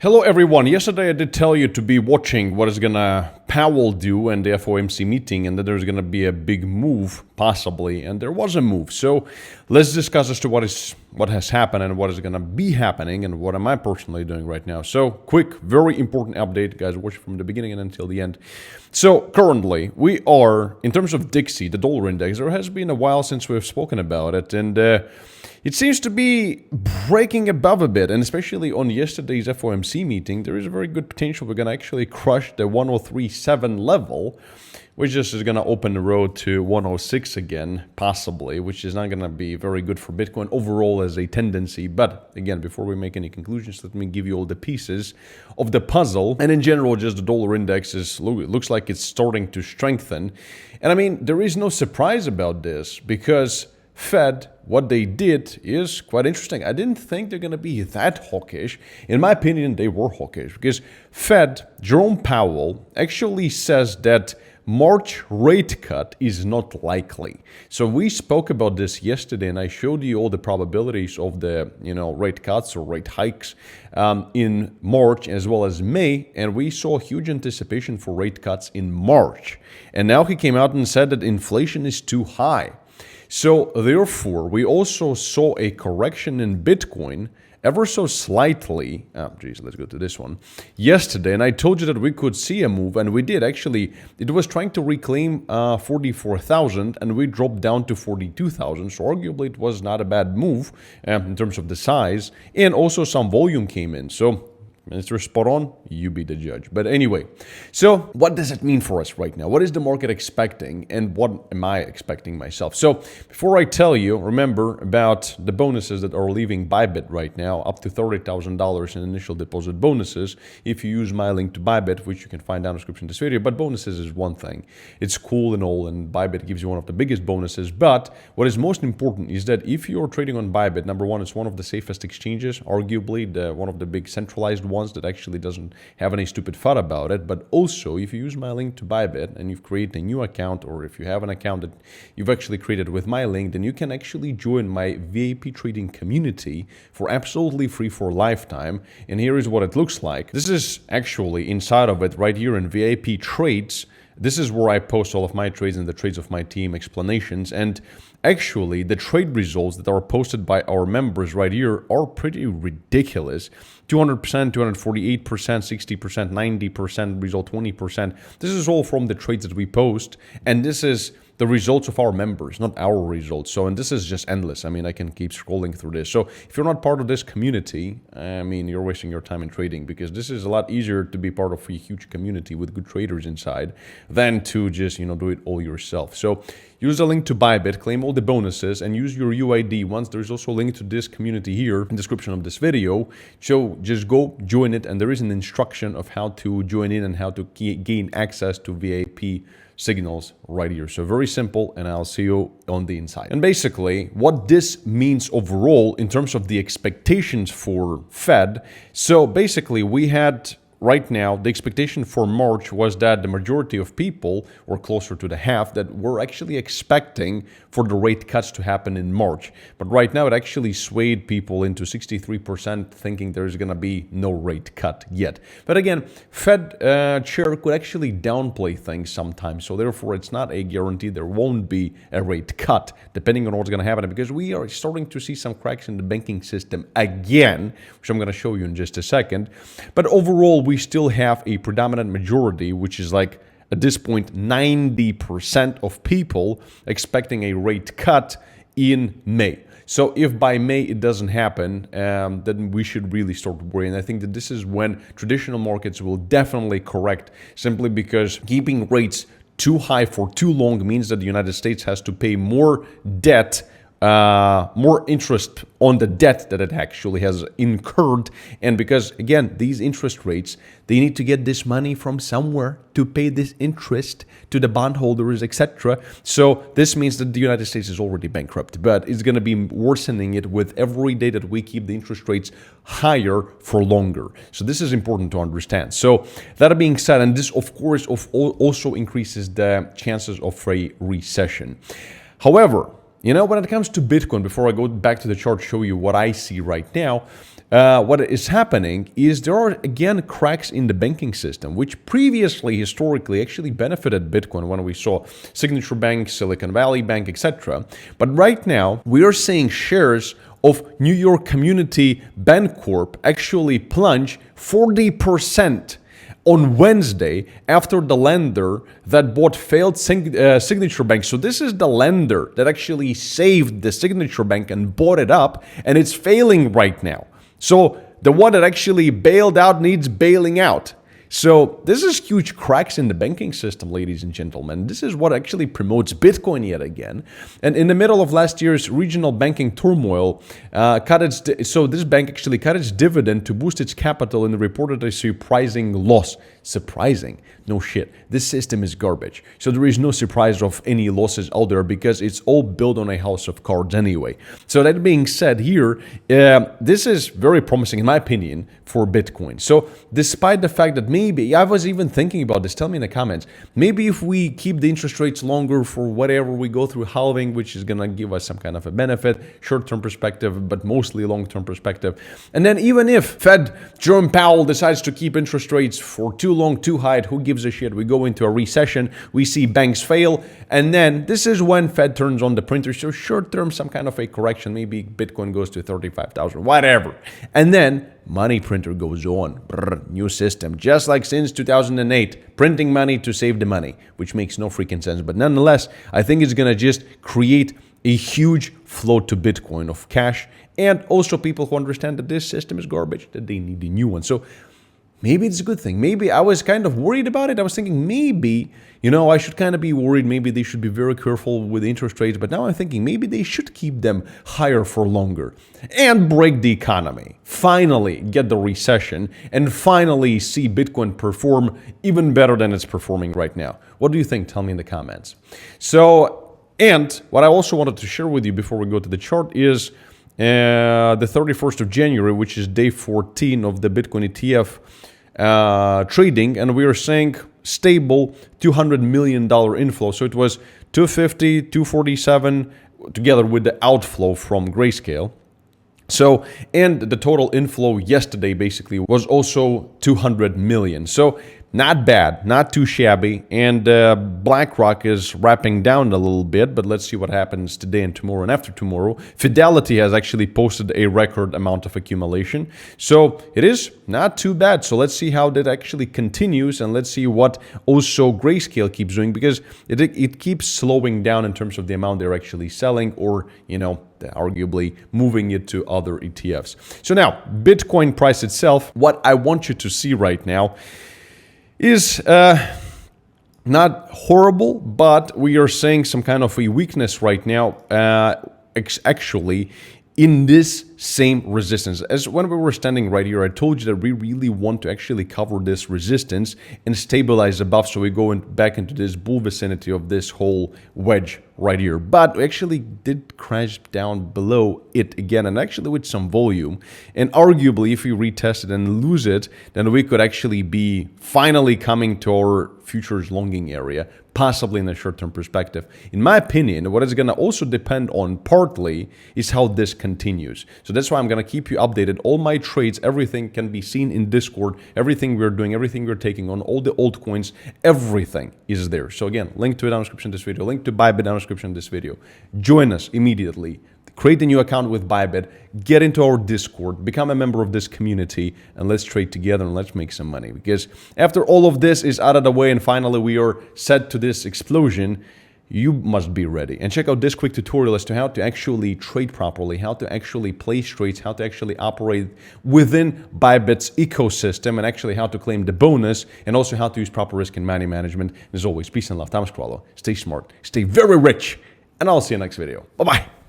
Hello everyone. Yesterday I did tell you to be watching what is gonna Powell do and the FOMC meeting, and that there's gonna be a big move possibly, and there was a move. So let's discuss as to what has happened and what is gonna be happening and what am I personally doing right now. So quick, very important update, guys. Watch from the beginning and until the end. So currently we are, in terms of Dixie, the dollar index, there has been a while since we've spoken about it, and it seems to be breaking above a bit, and especially on yesterday's FOMC meeting, there is a very good potential we're going to actually crush the 103.7 level, which just is going to open the road to 106 again, possibly, which is not going to be very good for Bitcoin overall as a tendency. But again, before we make any conclusions, let me give you all the pieces of the puzzle. And in general, just the dollar index looks like it's starting to strengthen. And I mean, there is no surprise about this because Fed, what they did is quite interesting. I didn't think they're going to be that hawkish. In my opinion, they were hawkish because Fed, Jerome Powell, actually says that March rate cut is not likely. So we spoke about this yesterday, and I showed you all the probabilities of the rate cuts or rate hikes in March as well as May, and we saw huge anticipation for rate cuts in March. And now he came out and said that inflation is too high. So therefore, we also saw a correction in Bitcoin ever so slightly. Let's go to this one. Yesterday, and I told you that we could see a move, and we did actually. It was trying to reclaim 44,000, and we dropped down to 42,000. So arguably, it was not a bad move in terms of the size, and also some volume came in. So Mr. Spot on, you be the judge. But anyway, so what does it mean for us right now? What is the market expecting and what am I expecting myself? So before I tell you, remember about the bonuses that are leaving Bybit right now, up to $30,000 in initial deposit bonuses if you use my link to Bybit, which you can find down in the description of this video. But bonuses is one thing. It's cool and all, and Bybit gives you one of the biggest bonuses. But what is most important is that if you're trading on Bybit, number one, it's one of the safest exchanges, arguably one of the big centralized ones that actually doesn't have any stupid FUD about it. But also, if you use my link to Bybit and you've created a new account, or if you have an account that you've actually created with my link, then you can actually join my VIP trading community for absolutely free for a lifetime. And here is what it looks like. This is actually inside of it right here in VIP trades. This is where I post all of my trades and the trades of my team explanations. And actually, the trade results that are posted by our members right here are pretty ridiculous. 200%, 248%, 60%, 90%, result 20%. This is all from the trades that we post. And this is the results of our members, not our results. So, and this is just endless. I mean, I can keep scrolling through this. So if you're not part of this community, I mean, you're wasting your time in trading, because this is a lot easier to be part of a huge community with good traders inside than to just, do it all yourself. So use the link to Bybit, claim all the bonuses, and use your UID. Once there's also a link to this community here in the description of this video. So just go join it, and there is an instruction of how to join in and how to gain access to VIP signals right here. So very simple, and I'll see you on the inside. And basically, what this means overall in terms of the expectations for Fed. So basically, we had right now, the expectation for March was that the majority of people, or closer to the half, that were actually expecting for the rate cuts to happen in March. But right now, it actually swayed people into 63% thinking there's going to be no rate cut yet. But again, Fed chair could actually downplay things sometimes. So therefore, it's not a guarantee there won't be a rate cut, depending on what's going to happen. Because we are starting to see some cracks in the banking system again, which I'm going to show you in just a second. But overall, we still have a predominant majority, which is like at this point 90% of people expecting a rate cut in May. So if by May it doesn't happen, then we should really start worrying. I think that this is when traditional markets will definitely correct, simply because keeping rates too high for too long means that the United States has to pay more debt, more interest on the debt that it actually has incurred. And because, again, these interest rates, they need to get this money from somewhere to pay this interest to the bondholders, etc. So this means that the United States is already bankrupt, but it's going to be worsening it with every day that we keep the interest rates higher for longer. So this is important to understand. So that being said, and this, of course, also increases the chances of a recession. However, when it comes to Bitcoin, before I go back to the chart, show you what I see right now, what is happening is there are again cracks in the banking system, which previously, historically, actually benefited Bitcoin when we saw Signature Bank, Silicon Valley Bank, etc. But right now, we are seeing shares of New York Community Bancorp actually plunge 40% on Wednesday after the lender that bought failed Signature Bank. So this is the lender that actually saved the Signature Bank and bought it up, and it's failing right now. So the one that actually bailed out needs bailing out. So this is huge cracks in the banking system, ladies and gentlemen. This is what actually promotes Bitcoin yet again. And in the middle of last year's regional banking turmoil, this bank actually cut its dividend to boost its capital and reported a surprising loss. Surprising? No shit. This system is garbage. So there is no surprise of any losses out there because it's all built on a house of cards anyway. So that being said here, this is very promising in my opinion for Bitcoin. So despite the fact that maybe, I was even thinking about this, tell me in the comments, maybe if we keep the interest rates longer for whatever we go through halving, which is going to give us some kind of a benefit, short-term perspective, but mostly long-term perspective. And then even if Fed Jerome Powell decides to keep interest rates for too long, too high, who gives a shit? We go into a recession, we see banks fail, and then this is when Fed turns on the printer. So short-term, some kind of a correction, maybe Bitcoin goes to 35,000, whatever. And then money printer goes on. Brr, new system. Just like since 2008, printing money to save the money, which makes no freaking sense. But nonetheless, I think it's going to just create a huge flow to Bitcoin of cash, and also people who understand that this system is garbage, that they need a new one. So maybe it's a good thing. Maybe I was kind of worried about it. I was thinking maybe, I should kind of be worried. Maybe they should be very careful with interest rates. But now I'm thinking maybe they should keep them higher for longer and break the economy. Finally get the recession and finally see Bitcoin perform even better than it's performing right now. What do you think? Tell me in the comments. And what I also wanted to share with you before we go to the chart is the 31st of January, which is day 14 of the Bitcoin ETF trading, and we are saying stable $200 million inflow. So it was 250, 247 together with the outflow from Grayscale. So, and the total inflow yesterday basically was also 200 million. So not bad, not too shabby. And BlackRock is wrapping down a little bit, but let's see what happens today and tomorrow and after tomorrow. Fidelity has actually posted a record amount of accumulation. So it is not too bad. So let's see how that actually continues, and let's see what also Grayscale keeps doing, because it keeps slowing down in terms of the amount they're actually selling, or, arguably moving it to other ETFs. So now, Bitcoin price itself, what I want you to see right now is not horrible, but we are seeing some kind of a weakness right now, actually, in this same resistance. As when we were standing right here, I told you that we really want to actually cover this resistance and stabilize above, so we go back into this bull vicinity of this whole wedge right here. But we actually did crash down below it again, and actually with some volume. And arguably, if we retest it and lose it, then we could actually be finally coming to our futures longing area, possibly in a short-term perspective. In my opinion, what is going to also depend on partly is how this continues. So that's why I'm going to keep you updated. All my trades, everything can be seen in Discord. Everything we're doing, everything we're taking on, all the altcoins, everything is there. So again, link to it down in the description of this video, link to Bybit down in the description of this video. Join us immediately. Create a new account with Bybit, get into our Discord, become a member of this community, and let's trade together and let's make some money. Because after all of this is out of the way and finally we are set to this explosion, you must be ready. And check out this quick tutorial as to how to actually trade properly, how to actually place trades, how to actually operate within Bybit's ecosystem, and actually how to claim the bonus, and also how to use proper risk and money management. And as always, peace and love. Thomas Krallo. Stay smart, stay very rich, and I'll see you next video. Bye-bye.